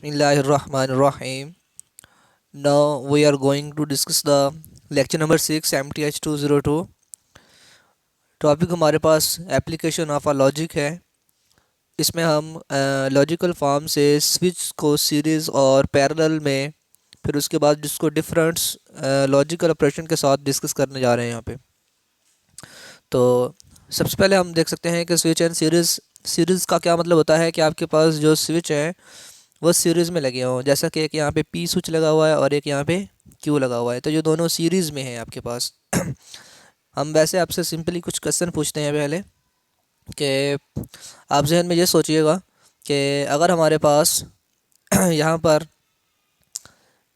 Bismillahirrahmanirrahim. Now we are going to discuss the lecture number 6 MTH 202. Topic हमारे पास application of a logic है। इसमें हम logical form से switch को series और पैरेलल में, फिर उसके बाद जिसको डिफरेंट्स लॉजिकल ऑपरेशन के साथ डिस्कस करने जा रहे हैं यहाँ पे। तो सबसे पहले हम देख सकते हैं कि स्विच एंड सीरीज़ का क्या मतलब होता है कि आपके पास जो स्विच है वो सीरीज़ में लगे हों, जैसा कि एक यहाँ पे पी स्विच लगा हुआ है और एक यहाँ पे क्यू लगा हुआ है, तो ये दोनों सीरीज़ में हैं आपके पास। हम वैसे आपसे सिंपली कुछ क्वेश्चन पूछते हैं पहले कि आप जहन में ये सोचिएगा कि अगर हमारे पास यहाँ पर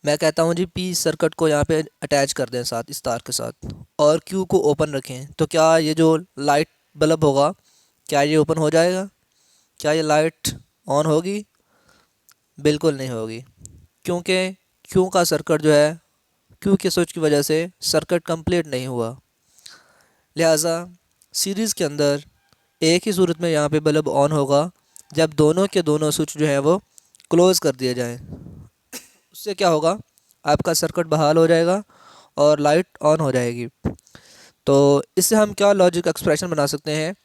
मैं कहता हूँ जी पी सर्किट को यहाँ पे अटैच कर दें साथ इस तार के साथ, और क्यू को ओपन रखें, तो क्या ये जो लाइट बल्ब होगा क्या ये ओपन हो जाएगा? क्या ये लाइट ऑन होगी? बिल्कुल नहीं होगी, क्योंकि क्यू का सर्किट जो है, क्यू के स्विच की वजह से सर्किट कंप्लीट नहीं हुआ। लिहाजा सीरीज़ के अंदर एक ही सूरत में यहाँ पे बल्ब ऑन होगा जब दोनों के दोनों स्विच जो है वो क्लोज़ कर दिए जाएं। उससे क्या होगा, आपका सर्किट बहाल हो जाएगा और लाइट ऑन हो जाएगी। तो इससे हम क्या लॉजिक एक्सप्रेशन बना सकते हैं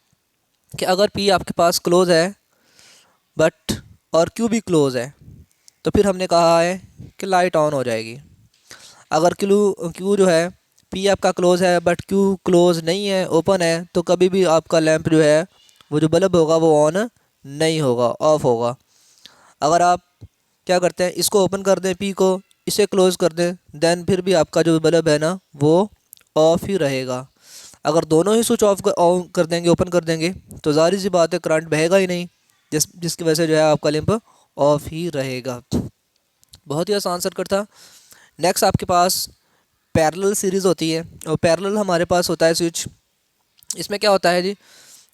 कि अगर पी आपके पास क्लोज़ है बट और क्यू भी क्लोज़ है, तो फिर हमने कहा है कि लाइट ऑन हो जाएगी। अगर क्यू जो है, पी आपका क्लोज़ है बट क्यू क्लोज़ नहीं है, ओपन है, तो कभी भी आपका लैंप जो है वो जो बल्ब होगा वो ऑन नहीं होगा, ऑफ होगा। अगर आप क्या करते हैं, इसको ओपन कर दें पी को, इसे क्लोज़ कर दें, देन फिर भी आपका जो बल्ब है ना वो ऑफ ही रहेगा। अगर दोनों ही स्विच ऑन कर देंगे, ओपन कर देंगे, तो ज़ाहिर सी बात है करंट बहेगा ही नहीं, जिसकी वजह से जो है आपका लैंप ऑफ ही रहेगा। बहुत ही आसान सर्किट था। नेक्स्ट आपके पास पैरेलल सीरीज़ होती है, और पैरेलल हमारे पास होता है स्विच। इसमें क्या होता है जी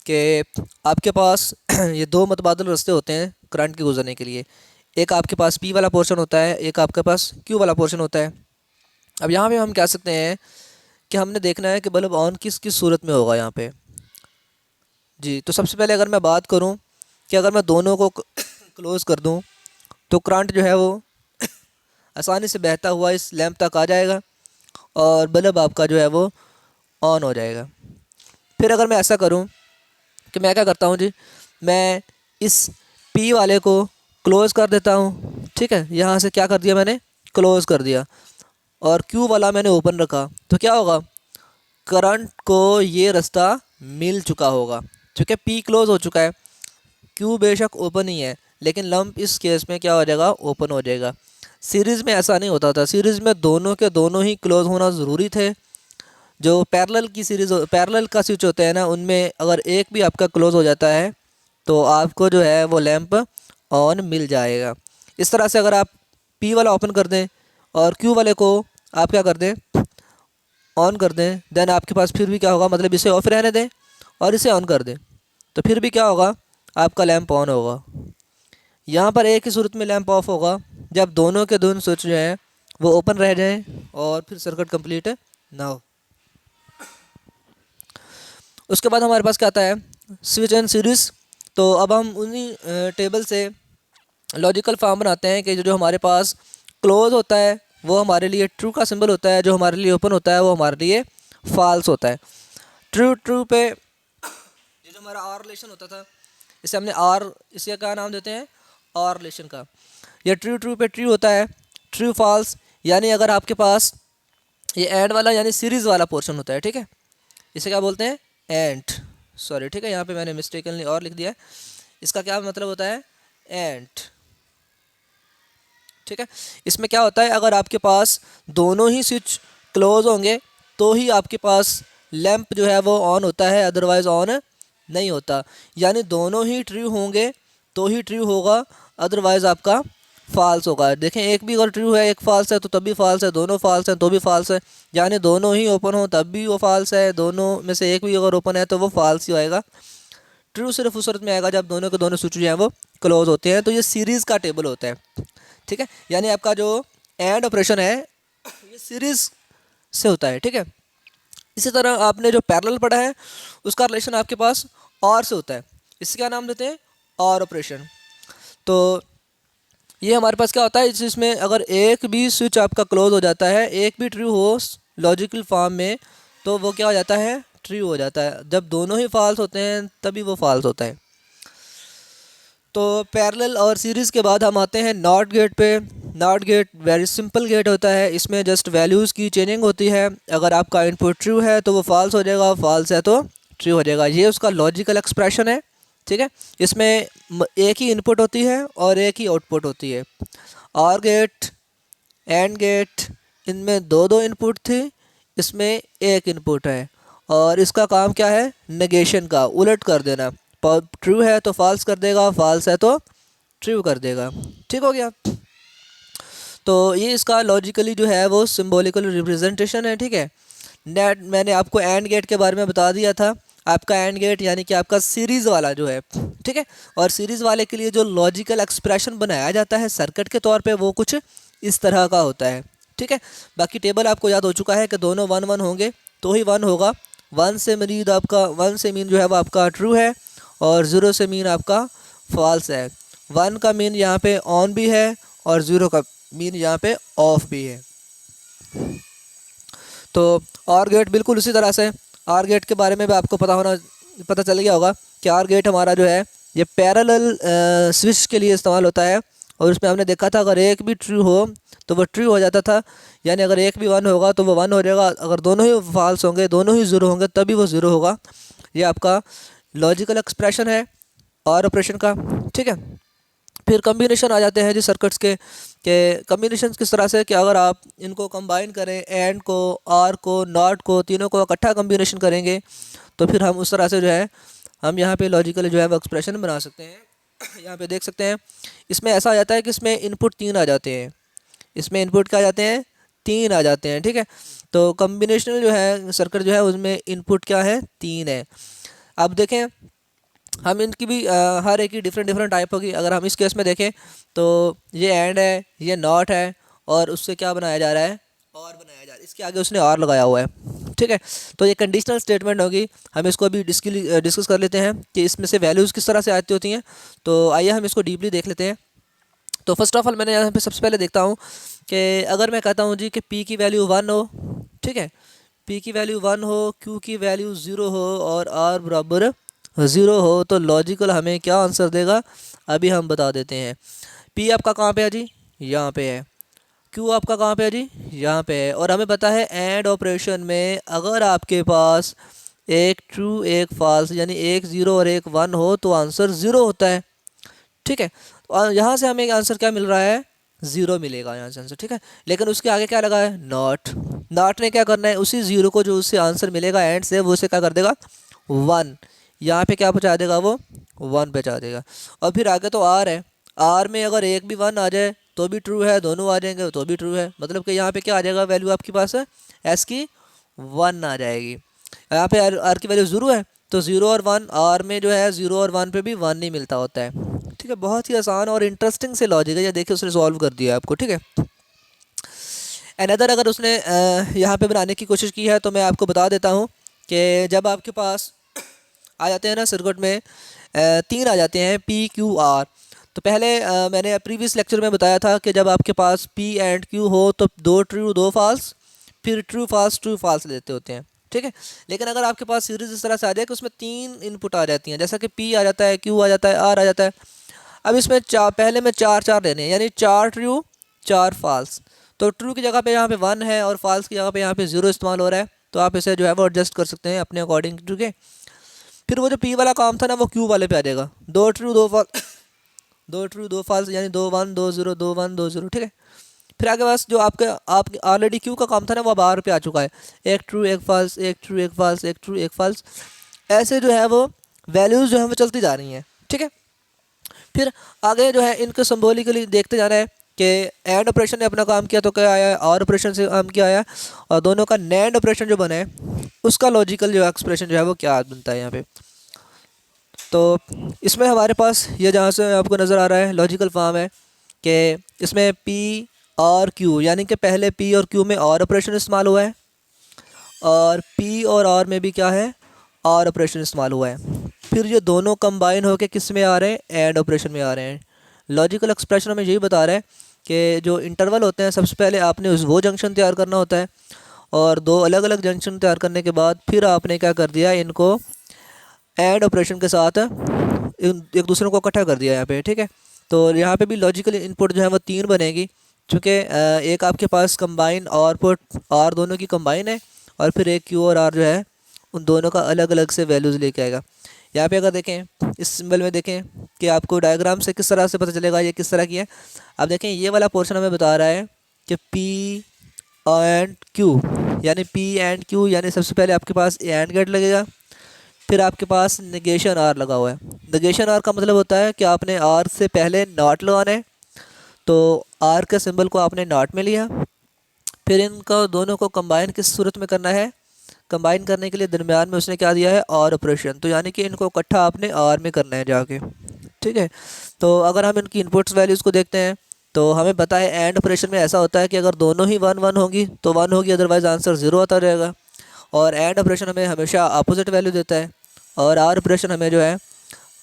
कि आपके पास ये दो मुतबादिल रास्ते होते हैं करंट के गुजरने के लिए। एक आपके पास पी वाला पोर्शन होता है, एक आपके पास क्यू वाला पोर्शन होता है। अब यहाँ पे हम कह सकते हैं कि हमने देखना है कि बल्ब ऑन किस किस सूरत में होगा यहाँ पे जी। तो सबसे पहले अगर मैं बात करूँ कि अगर मैं दोनों को क्लोज़ कर दूँ तो करंट जो है वो आसानी से बहता हुआ इस लैंप तक आ जाएगा और बल्ब आपका जो है वो ऑन हो जाएगा। फिर अगर मैं ऐसा करूं कि मैं क्या करता हूं जी, मैं इस पी वाले को क्लोज़ कर देता हूं, ठीक है, यहाँ से क्या कर दिया मैंने, क्लोज़ कर दिया, और क्यू वाला मैंने ओपन रखा, तो क्या होगा, करंट को ये रास्ता मिल चुका होगा, क्योंकि पी क्लोज़ हो चुका है, क्यू बेशक ओपन ही है, लेकिन लंप इस केस में क्या हो जाएगा, ओपन हो जाएगा। सीरीज़ में ऐसा नहीं होता था, सीरीज़ में दोनों के दोनों ही क्लोज़ होना ज़रूरी थे। जो पैरेलल की सीरीज़, पैरेलल का स्विच होता है ना, उनमें अगर एक भी आपका क्लोज़ हो जाता है तो आपको जो है वो लैंप ऑन मिल जाएगा। इस तरह से अगर आप पी वाला ओपन कर दें और क्यू वाले को आप क्या कर दें, ऑन कर दें, देन आपके पास फिर भी क्या होगा, मतलब इसे ऑफ रहने दें और इसे ऑन कर दें, तो फिर भी क्या होगा, आपका लैंप ऑन होगा। यहाँ पर एक ही सूरत में लैंप ऑफ होगा जब दोनों के दोनों स्विच जो हैं वो ओपन रह जाएं और फिर सर्किट कंप्लीट ना हो। उसके बाद हमारे पास क्या आता है, स्विच एंड सीरीज़। तो अब हम उन्हीं टेबल से लॉजिकल फॉर्म बनाते हैं कि जो हमारे पास क्लोज होता है वो हमारे लिए ट्रू का सिंबल होता है, जो हमारे लिए ओपन होता है वो हमारे लिए फॉल्स होता है। ट्रू ट्रू पे ये जो हमारा आर रिलेशन होता था, इसे हमने आर, इसका क्या नाम देते हैं, आर रिलेशन का। ये ट्रू ट्रू पे ट्रू होता है, ट्रू फॉल्स यानी अगर आपके पास ये एंड वाला यानी सीरीज़ वाला पोर्शन होता है, ठीक है, इसे क्या बोलते हैं, एंड, सॉरी ठीक है, यहाँ पे मैंने मिस्टेकनली और लिख दिया है, इसका क्या मतलब होता है, एंड, ठीक है। इसमें क्या होता है, अगर आपके पास दोनों ही स्विच क्लोज होंगे तो ही आपके पास लैंप जो है वो ऑन होता है, अदरवाइज़ ऑन नहीं होता। यानी दोनों ही ट्रू होंगे तो ही ट्रू होगा, अदरवाइज़ आपका फॉल्स होगा। देखें, एक भी अगर ट्रू है एक फॉल्स है तो तब भी फॉल्स है, दोनों फॉल्स हैं तो भी फॉल्स है, यानी दोनों ही ओपन हो तब भी वो फॉल्स है, दोनों में से एक भी अगर ओपन है तो वो फॉल्स ही आएगा। ट्रू सिर्फ उस सूरत में आएगा जब दोनों के दोनों स्विच जो हैं वो क्लोज होते हैं। तो ये सीरीज़ का टेबल होता है, ठीक है, यानी आपका जो एंड ऑपरेशन है ये सीरीज़ से होता है, ठीक है। इसी तरह आपने जो पैरेलल पढ़ा है उसका रिलेशन आपके पास और से होता है, इससे क्या नाम देते हैं, और ऑपरेशन। तो ये हमारे पास क्या होता है, इसमें अगर एक भी स्विच आपका क्लोज हो जाता है, एक भी ट्रू हो लॉजिकल फॉर्म में, तो वो क्या हो जाता है, ट्रू हो जाता है। जब दोनों ही फॉल्स होते हैं तभी वो फॉल्स होता है। तो पैरेलल और सीरीज़ के बाद हम आते हैं नॉट गेट पे। Not gate very simple gate होता है, इसमें जस्ट वैल्यूज़ की चेंजिंग होती है। अगर आपका इनपुट ट्रू है तो वो फॉल्स हो जाएगा, फॉल्स है तो ट्रू हो जाएगा। ये उसका लॉजिकल एक्सप्रेशन है, ठीक है। इसमें एक ही इनपुट होती है और एक ही आउटपुट होती है। और गेट, एंड गेट, इनमें दो दो इनपुट थी, इसमें एक इनपुट है। और इसका काम क्या है, नेगेशन का, उलट कर देना। ट्रू है तो फॉल्स कर देगा, फॉल्स है तो ट्रू कर देगा। ठीक हो गया। तो ये इसका लॉजिकली जो है वो सिंबॉलिकल रिप्रेजेंटेशन है, ठीक है। नेट मैंने आपको एंड गेट के बारे में बता दिया था। आपका एंड गेट यानी कि आपका सीरीज़ वाला जो है, ठीक है। और सीरीज़ वाले के लिए जो लॉजिकल एक्सप्रेशन बनाया जाता है सर्किट के तौर पे, वो कुछ इस तरह का होता है, ठीक है। बाकी टेबल आपको याद हो चुका है कि दोनों 1 1 होंगे तो ही 1 होगा। 1 से मरीद आपका, 1 से मीन जो है वो आपका ट्रू है, और 0 से मीन आपका फॉल्स है। 1 का मीन यहाँ पे ऑन भी है और 0 का मीन यहाँ पे ऑफ भी है। तो आर गेट बिल्कुल उसी तरह से, आर गेट के बारे में भी आपको पता चल गया होगा कि आर गेट हमारा जो है ये पैरेलल स्विच के लिए इस्तेमाल होता है। और उसमें हमने देखा था अगर एक भी ट्रू हो तो वो ट्रू हो जाता था, यानी अगर एक भी 1 होगा तो वो 1 हो जाएगा। अगर दोनों ही फॉल्स होंगे, दोनों ही 0 होंगे, तभी वो 0 होगा। ये आपका लॉजिकल एक्सप्रेशन है और ऑपरेशन का, ठीक है। फिर कम्बिनेशन आ जाते हैं जी सर्किट्स के कम्बिनेशन किस तरह से कि अगर आप इनको कंबाइन करें, एंड को, आर को, नॉट को, तीनों को इकट्ठा कम्बिनेशन करेंगे तो फिर हम उस तरह से जो है हम यहाँ पे लॉजिकल जो है वो एक्सप्रेशन बना सकते हैं। यहाँ पे देख सकते हैं, इसमें ऐसा आ जाता है कि इसमें इनपुट 3 आ जाते हैं। इसमें इनपुट क्या आ जाते हैं, 3 आ जाते हैं, ठीक है। तो कम्बिनेशनल जो है सर्किट जो है उसमें इनपुट क्या है, 3 है। अब देखें हम इनकी भी हर एक की डिफरेंट डिफरेंट टाइप होगी। अगर हम इस केस में देखें तो ये एंड है, ये नॉट है, और उससे क्या बनाया जा रहा है, और बनाया जा रहा है, इसके आगे उसने और लगाया हुआ है, ठीक है। तो ये कंडीशनल स्टेटमेंट होगी। हम इसको अभी डिस्कस कर लेते हैं कि इसमें से वैल्यूज़ किस तरह से आती होती हैं। तो आइए हम इसको डीपली देख लेते हैं। तो फर्स्ट ऑफ ऑल मैंने यहाँ पे सबसे पहले देखता हूँ कि अगर मैं कहता हूँ जी कि पी की वैल्यू 1 हो, ठीक है, पी की वैल्यू 1 हो, क्यू की वैल्यू 0 हो और आर बराबर 0 हो, तो लॉजिकल हमें क्या आंसर देगा अभी हम बता देते हैं। पी आपका कहाँ पे है जी, यहाँ पे है। क्यू आपका कहाँ पे है जी, यहाँ पे है। और हमें पता है एंड ऑपरेशन में अगर आपके पास एक ट्रू एक फॉल्स यानी एक 0 और एक 1 हो तो आंसर 0 होता है, ठीक है। और यहाँ से हमें आंसर क्या मिल रहा है, 0 मिलेगा यहाँ से आंसर, ठीक है। लेकिन उसके आगे क्या लगा है, नॉट। नॉट ने क्या करना है, उसी 0 को जो उससे आंसर मिलेगा एंड से, वो उसे क्या कर देगा, 1। यहाँ पे क्या पहुँचा देगा, वो 1 पहुँचा देगा। और फिर आगे तो आर है, आर में अगर एक भी 1 आ जाए तो भी ट्रू है, दोनों आ जाएंगे तो भी ट्रू है। मतलब कि यहाँ पे क्या आ जाएगा, वैल्यू आपके पास है एस की 1 आ जाएगी। यहाँ पे आर की वैल्यू 0 है तो 0 और 1, आर में जो है 0 और 1 पे भी 1 नहीं मिलता होता है, ठीक है। बहुत ही आसान और इंटरेस्टिंग से लॉजिक है, ये देखिए उसने सॉल्व कर दिया आपको, ठीक है। अनदर अगर उसने यहाँ पे बनाने की कोशिश की है तो मैं आपको बता देता हूँ कि जब आपके पास आ जाते हैं ना सर्किट में 3 आ जाते हैं, पी क्यू आर। तो पहले मैंने प्रीवियस लेक्चर में बताया था कि जब आपके पास पी एंड क्यू हो तो 2 ट्रू 2 फॉल्स, फिर ट्रू फॉल्स लेते होते हैं, ठीक है। लेकिन अगर आपके पास सीरीज इस तरह से आ जाए कि उसमें 3 इनपुट आ जाती हैं, जैसा कि पी आ जाता है, क्यू आ जाता है, आर आ जाता है। अब इसमें पहले में 4 4 लेने हैं, यानी 4 ट्रू 4 फॉल्स। तो ट्रू की जगह पे यहाँ पे 1 है और फॉल्स की जगह पे यहाँ पे 0 इस्तेमाल हो रहा है, तो आप इसे जो है वो एडजस्ट कर सकते हैं अपने अकॉर्डिंग, ठीक है। फिर वो जो पी वाला काम था ना वो क्यू वाले पे आ जाएगा, 2 ट्रू 2 फॉल्स 2 ट्रू 2 फॉल्स यानी 2 1 2 0 2 1 2 0, ठीक है। फिर आगे बस जो आपके ऑलरेडी क्यू का काम था ना वो अब आर पे आ चुका है, एक ट्रू एक फॉल्स, एक ट्रू एक फॉल्स, एक ट्रू एक फॉल्स। ऐसे जो है वो वैल्यूज़ जो है वो चलती जा रही हैं, ठीक है। फिर आगे जो है इनको सिंबॉलिकली देखते जाना है कि एंड ऑपरेशन ने अपना काम किया तो क्या आया है, और ऑपरेशन से काम किया आया, और दोनों का नैंड ऑपरेशन जो बना है उसका लॉजिकल जो एक्सप्रेशन जो है वो क्या बनता है यहाँ पे। तो इसमें हमारे पास ये जहाँ से आपको नज़र आ रहा है लॉजिकल फॉर्म है कि इसमें पी और क्यू यानी कि पहले पी और क्यू में और ऑपरेशन इस्तेमाल हुआ है, और पी और आर में भी क्या है, और ऑपरेशन इस्तेमाल हुआ है। फिर ये दोनों कंबाइन होकर किस में आ रहे हैं, एंड ऑपरेशन में आ रहे हैं। लॉजिकल एक्सप्रेशन हमें यही बता रहा है कि जो इंटरवल होते हैं सबसे पहले आपने उस वो जंक्शन तैयार करना होता है, और दो अलग अलग जंक्शन तैयार करने के बाद फिर आपने क्या कर दिया, इनको एंड ऑपरेशन के साथ एक दूसरे को इकट्ठा कर दिया यहाँ पे, ठीक है। तो यहाँ पे भी लॉजिकल इनपुट जो है वो 3 बनेगी, चूँकि एक आपके पास कंबाइन आउटपुट आर दोनों की कंबाइन है, और फिर एक क्यू और आर जो है उन दोनों का अलग अलग से वैल्यूज़ लेके आएगा। यहाँ पे अगर देखें इस सिंबल में देखें कि आपको डायग्राम से किस तरह से पता चलेगा ये किस तरह की है। अब देखें ये वाला पोर्शन हमें बता रहा है कि पी एंड क्यू, यानी पी एंड क्यू, यानी सबसे पहले आपके पास एंड गेट लगेगा, फिर आपके पास नेगेशन आर लगा हुआ है। नेगेशन आर का मतलब होता है कि आपने आर से पहले नॉट लगाना है, तो आर के सिंबल को आपने नॉट में लिया, फिर इनको दोनों को कंबाइन किस सूरत में करना है, कंबाइन करने के लिए दरमियान में उसने क्या दिया है, और ऑपरेशन, तो यानी कि इनको इकट्ठा आपने आर में करना है जाके, ठीक है। तो अगर हम इनकी इनपुट्स वैल्यूज़ को देखते हैं तो हमें पता है एंड ऑपरेशन में ऐसा होता है कि अगर दोनों ही 1 1 होंगी तो 1 होगी, अदरवाइज़ आंसर 0 आता रहेगा। और एंड ऑपरेशन हमें हमेशा अपोजिट वैल्यू देता है, और आर ऑपरेशन हमें जो है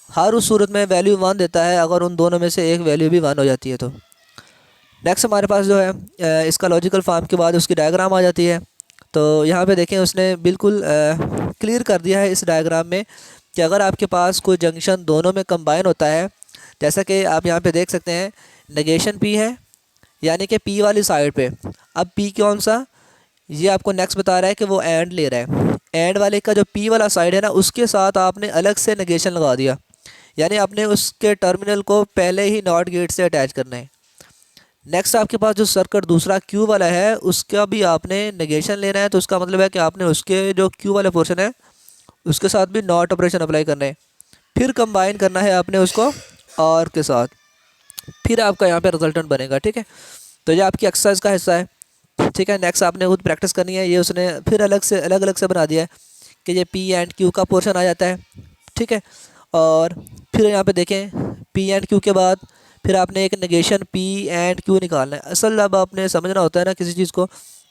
हर उस सूरत में वैल्यू 1 देता है अगर उन दोनों में से एक वैल्यू भी 1 हो जाती है। तो नेक्स्ट हमारे पास जो है इसका लॉजिकल फॉर्म के बाद उसकी डायग्राम आ जाती है। तो यहाँ पे देखें उसने बिल्कुल क्लियर कर दिया है इस डायग्राम में कि अगर आपके पास कोई जंक्शन दोनों में कंबाइन होता है, जैसा कि आप यहाँ पे देख सकते हैं नेगेशन पी है, यानी कि पी वाली साइड पे। अब पी कौन सा, ये आपको नेक्स्ट बता रहा है कि वो एंड ले रहा है। एंड वाले का जो पी वाला साइड है ना, उसके साथ आपने अलग से नेगेशन लगा दिया, यानी आपने उसके टर्मिनल को पहले ही नॉट गेट से अटैच करना है। नेक्स्ट आपके पास जो सर्किट दूसरा क्यू वाला है उसका भी आपने नेगेशन लेना है, तो उसका मतलब है कि आपने उसके जो क्यू वाला पोर्शन है उसके साथ भी नॉट ऑपरेशन अप्लाई करना है, फिर कंबाइन करना है आपने उसको और के साथ, फिर आपका यहाँ पे रिजल्टेंट बनेगा, ठीक है। तो ये आपकी एक्सरसाइज का हिस्सा है, ठीक है। नेक्स्ट आपने खुद प्रैक्टिस करनी है, ये उसने फिर अलग अलग से बना दिया है कि ये पी एंड क्यू का पोर्शन आ जाता है, ठीक है। और फिर यहाँ पे देखें पी एंड क्यू के बाद फिर आपने एक नेगेशन पी एंड क्यू निकालना है। असल अब आपने समझना होता है ना किसी चीज़ को,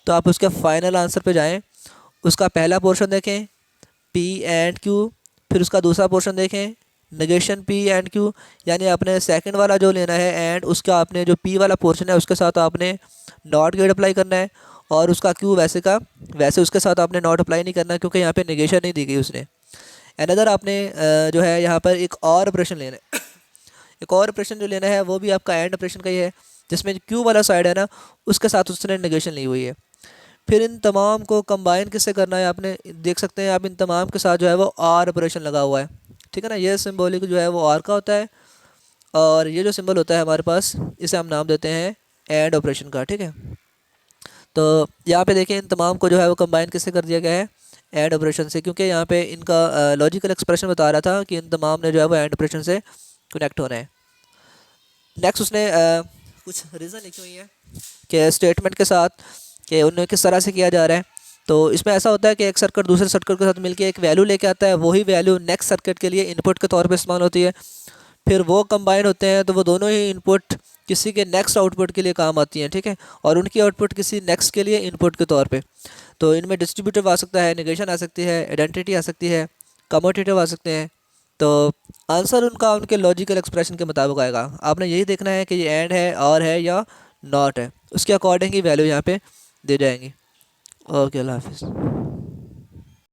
तो आप उसके फाइनल आंसर पे जाएं, उसका पहला पोर्शन देखें पी एंड क्यू, फिर उसका दूसरा पोर्शन देखें नेगेशन पी एंड क्यू, यानी आपने सेकंड वाला जो लेना है एंड उसका आपने जो पी वाला पोर्शन है उसके साथ आपने नॉट गेट अप्लाई करना है, और उसका क्यू वैसे का वैसे उसके साथ आपने नॉट अप्लाई नहीं करना क्योंकि यहाँ पे नेगेशन नहीं दी गई उसने। अनदर आपने जो है यहाँ पर एक और ऑपरेशन लेना है एक और ऑपरेशन जो लेना है वो भी आपका एंड ऑपरेशन का ही है, जिसमें क्यू वाला साइड है ना उसके साथ उसने नेगेशन ली हुई है। फिर इन तमाम को कंबाइन किससे करना है, आपने देख सकते हैं आप इन तमाम के साथ जो है वो आर ऑपरेशन लगा हुआ है, ठीक है ना। ये सिंबॉलिक जो है वो आर का होता है, और ये जो सिंबल होता है हमारे पास इसे हम नाम देते हैं एंड ऑपरेशन का, ठीक है। तो यहाँ पे देखें इन तमाम को जो है वो कंबाइन किससे कर दिया गया है, एंड ऑपरेशन से, क्योंकि यहाँ पे इनका लॉजिकल एक्सप्रेशन बता रहा था कि इन तमाम ने जो है वो एंड ऑपरेशन से कनेक्ट होना है। नेक्स्ट उसने कुछ रीज़न लिखी हुई है कि स्टेटमेंट के साथ कि उन्हें किस तरह से किया जा रहा है। तो इसमें ऐसा होता है कि एक सर्किट दूसरे सर्किट के साथ मिलकर एक वैल्यू लेके आता है, वही वैल्यू नेक्स्ट सर्किट के लिए इनपुट के तौर पे इस्तेमाल होती है, फिर वो कंबाइन होते हैं तो वो दोनों ही इनपुट किसी के नेक्स्ट आउटपुट के लिए काम आती हैं, ठीक है, और उनकी आउटपुट किसी नेक्स्ट के लिए इनपुट के तौर पे। तो इनमें डिस्ट्रीब्यूटिव आ सकता है, नेगेशन आ सकती है, आइडेंटिटी आ सकती है, कम्यूटेटिव आ सकते हैं। तो आंसर उनका उनके लॉजिकल एक्सप्रेशन के मुताबिक आएगा। आपने यही देखना है कि ये एंड है और है या नॉट है, उसके अकॉर्डिंग ही वैल्यू यहाँ पे दे जाएंगी। ओके, अल्लाह हाफिज़।